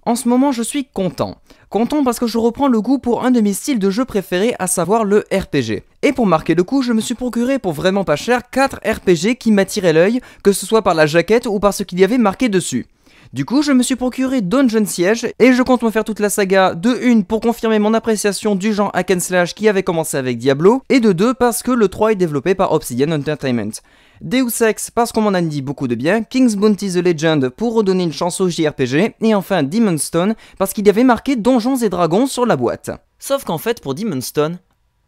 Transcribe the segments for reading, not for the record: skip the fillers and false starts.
En ce moment, je suis content. Content parce que je reprends le goût pour un de mes styles de jeu préférés, à savoir le RPG. Et pour marquer le coup, je me suis procuré pour vraiment pas cher 4 RPG qui m'attiraient l'œil, que ce soit par la jaquette ou par ce qu'il y avait marqué dessus. Du coup, je me suis procuré Dungeon Siege et je compte me faire toute la saga de 1 pour confirmer mon appréciation du genre hack and slash qui avait commencé avec Diablo, et de 2 parce que le 3 est développé par Obsidian Entertainment. Deus Ex parce qu'on m'en a dit beaucoup de bien, King's Bounty The Legend pour redonner une chance au JRPG, et enfin Demon's Stone parce qu'il y avait marqué Donjons et Dragons sur la boîte. Sauf qu'en fait pour Demon's Stone,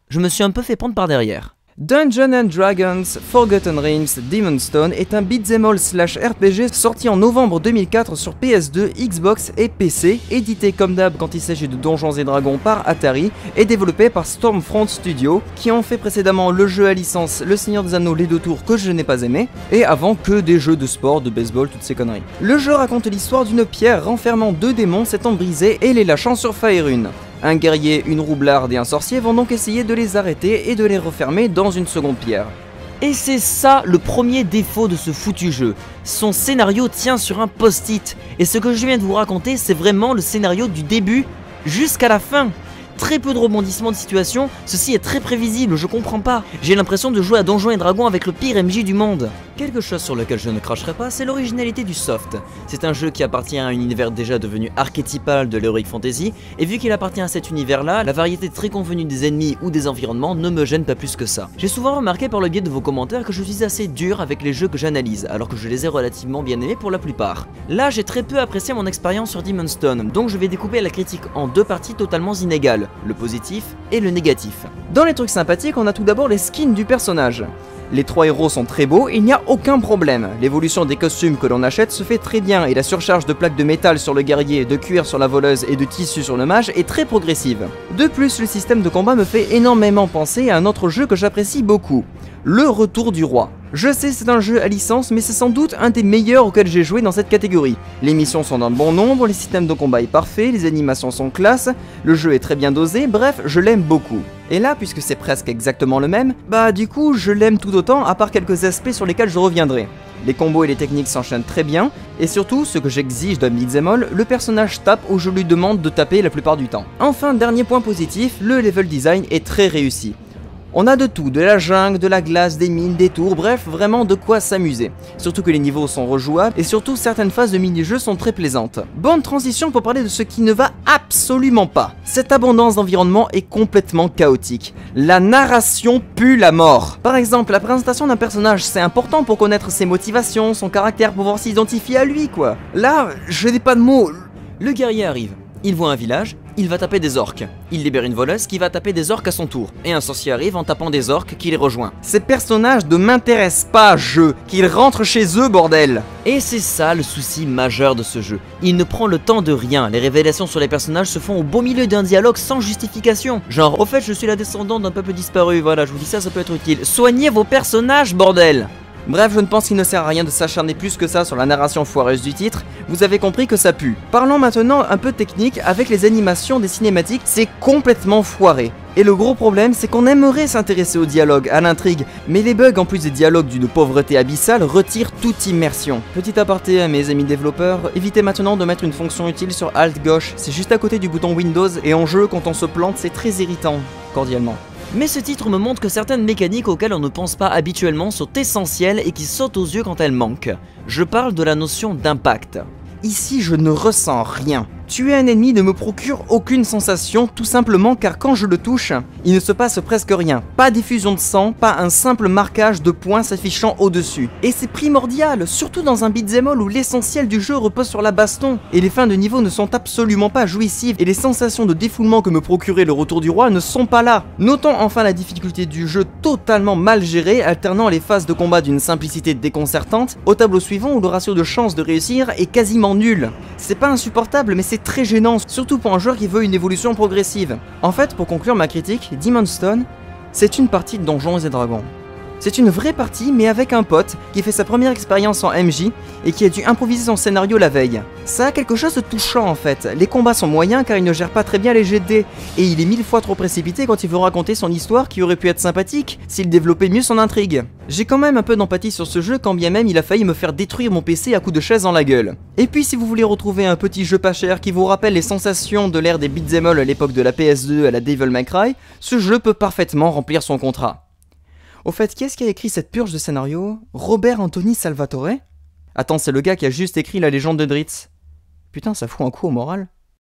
je me suis un peu fait prendre par derrière. Dungeons and Dragons Forgotten Realms Demon's Stone est un beat'em all slash RPG sorti en novembre 2004 sur PS2, Xbox et PC, édité comme d'hab quand il s'agit de Donjons et Dragons par Atari et développé par Stormfront Studio qui ont fait précédemment le jeu à licence Le Seigneur des Anneaux les deux tours que je n'ai pas aimé, et avant que des jeux de sport, de baseball, toutes ces conneries. Le jeu raconte l'histoire d'une pierre renfermant 2 démons s'étant brisés et les lâchant sur Faerûn. Un guerrier, une roublarde et un sorcier vont donc essayer de les arrêter et de les refermer dans une seconde pierre. Et c'est ça le premier défaut de ce foutu jeu. Son scénario tient sur un post-it. Et ce que je viens de vous raconter, c'est vraiment le scénario du début jusqu'à la fin. Très peu de rebondissements de situation, ceci est très prévisible, je comprends pas. J'ai l'impression de jouer à Donjons et Dragons avec le pire MJ du monde. Quelque chose sur lequel je ne cracherai pas, c'est l'originalité du soft. C'est un jeu qui appartient à un univers déjà devenu archétypal de l'heroic fantasy, et vu qu'il appartient à cet univers-là, la variété très convenue des ennemis ou des environnements ne me gêne pas plus que ça. J'ai souvent remarqué par le biais de vos commentaires que je suis assez dur avec les jeux que j'analyse, alors que je les ai relativement bien aimés pour la plupart. Là, j'ai très peu apprécié mon expérience sur Demon's Stone, donc je vais découper la critique en 2 parties totalement inégales. Le positif et le négatif. Dans les trucs sympathiques, on a tout d'abord les skins du personnage. Les 3 héros sont très beaux et il n'y a aucun problème. L'évolution des costumes que l'on achète se fait très bien et la surcharge de plaques de métal sur le guerrier, de cuir sur la voleuse et de tissu sur le mage est très progressive. De plus, le système de combat me fait énormément penser à un autre jeu que j'apprécie beaucoup, Le Retour du Roi. Je sais, c'est un jeu à licence, mais c'est sans doute un des meilleurs auxquels j'ai joué dans cette catégorie. Les missions sont d'un bon nombre, les systèmes de combat est parfait, les animations sont classe, le jeu est très bien dosé, bref, je l'aime beaucoup. Et là, puisque c'est presque exactement le même, bah du coup, je l'aime tout autant, à part quelques aspects sur lesquels je reviendrai. Les combos et les techniques s'enchaînent très bien, et surtout, ce que j'exige d'un beat'em all, le personnage tape où je lui demande de taper la plupart du temps. Enfin, dernier point positif, le level design est très réussi. On a de tout, de la jungle, de la glace, des mines, des tours, bref, vraiment de quoi s'amuser. Surtout que les niveaux sont rejouables et surtout certaines phases de mini-jeux sont très plaisantes. Bonne transition pour parler de ce qui ne va absolument pas. Cette abondance d'environnement est complètement chaotique. La narration pue la mort. Par exemple, la présentation d'un personnage, c'est important pour connaître ses motivations, son caractère, pour pouvoir s'identifier à lui, quoi. Là, je n'ai pas de mots. Le guerrier arrive. Il voit un village, il va taper des orques. Il libère une voleuse qui va taper des orques à son tour. Et un sorcier arrive en tapant des orques qui les rejoint. Ces personnages ne m'intéressent pas, jeu. Qu'ils rentrent chez eux, bordel. Et c'est ça le souci majeur de ce jeu. Il ne prend le temps de rien. Les révélations sur les personnages se font au beau milieu d'un dialogue sans justification. Genre, au fait, je suis la descendante d'un peuple disparu. Voilà, je vous dis ça, ça peut être utile. Soignez vos personnages, bordel. Bref, je ne pense qu'il ne sert à rien de s'acharner plus que ça sur la narration foireuse du titre, vous avez compris que ça pue. Parlons maintenant un peu technique, avec les animations des cinématiques, c'est complètement foiré. Et le gros problème, c'est qu'on aimerait s'intéresser au dialogue, à l'intrigue, mais les bugs en plus des dialogues d'une pauvreté abyssale retirent toute immersion. Petit aparté à mes amis développeurs, évitez maintenant de mettre une fonction utile sur Alt gauche, c'est juste à côté du bouton Windows, et en jeu, quand on se plante, c'est très irritant, cordialement. Mais ce titre me montre que certaines mécaniques auxquelles on ne pense pas habituellement sont essentielles et qui sautent aux yeux quand elles manquent. Je parle de la notion d'impact. Ici, je ne ressens rien. Tuer un ennemi ne me procure aucune sensation, tout simplement car quand je le touche, il ne se passe presque rien. Pas d'effusion de sang, pas un simple marquage de points s'affichant au-dessus. Et c'est primordial, surtout dans un beat'em all où l'essentiel du jeu repose sur la baston. Et les fins de niveau ne sont absolument pas jouissives, et les sensations de défoulement que me procurait le Retour du Roi ne sont pas là. Notons enfin la difficulté du jeu totalement mal gérée, alternant les phases de combat d'une simplicité déconcertante, au tableau suivant où le ratio de chance de réussir est quasiment nul. C'est pas insupportable, mais c'est très gênant, surtout pour un joueur qui veut une évolution progressive. En fait, pour conclure ma critique, Demon's Stone, c'est une partie de Donjons et Dragons. C'est une vraie partie, mais avec un pote qui fait sa première expérience en MJ et qui a dû improviser son scénario la veille. Ça a quelque chose de touchant en fait. Les combats sont moyens car il ne gère pas très bien les jets de dés, et il est 1000 fois trop précipité quand il veut raconter son histoire qui aurait pu être sympathique s'il développait mieux son intrigue. J'ai quand même un peu d'empathie sur ce jeu quand bien même il a failli me faire détruire mon PC à coups de chaise dans la gueule. Et puis si vous voulez retrouver un petit jeu pas cher qui vous rappelle les sensations de l'ère des beat'em all à l'époque de la PS2 à la Devil May Cry, ce jeu peut parfaitement remplir son contrat. Au fait, qui est-ce qui a écrit cette purge de scénario? Robert Anthony Salvatore? Attends, c'est le gars qui a juste écrit La Légende de Drizzt. Putain, ça fout un coup au moral.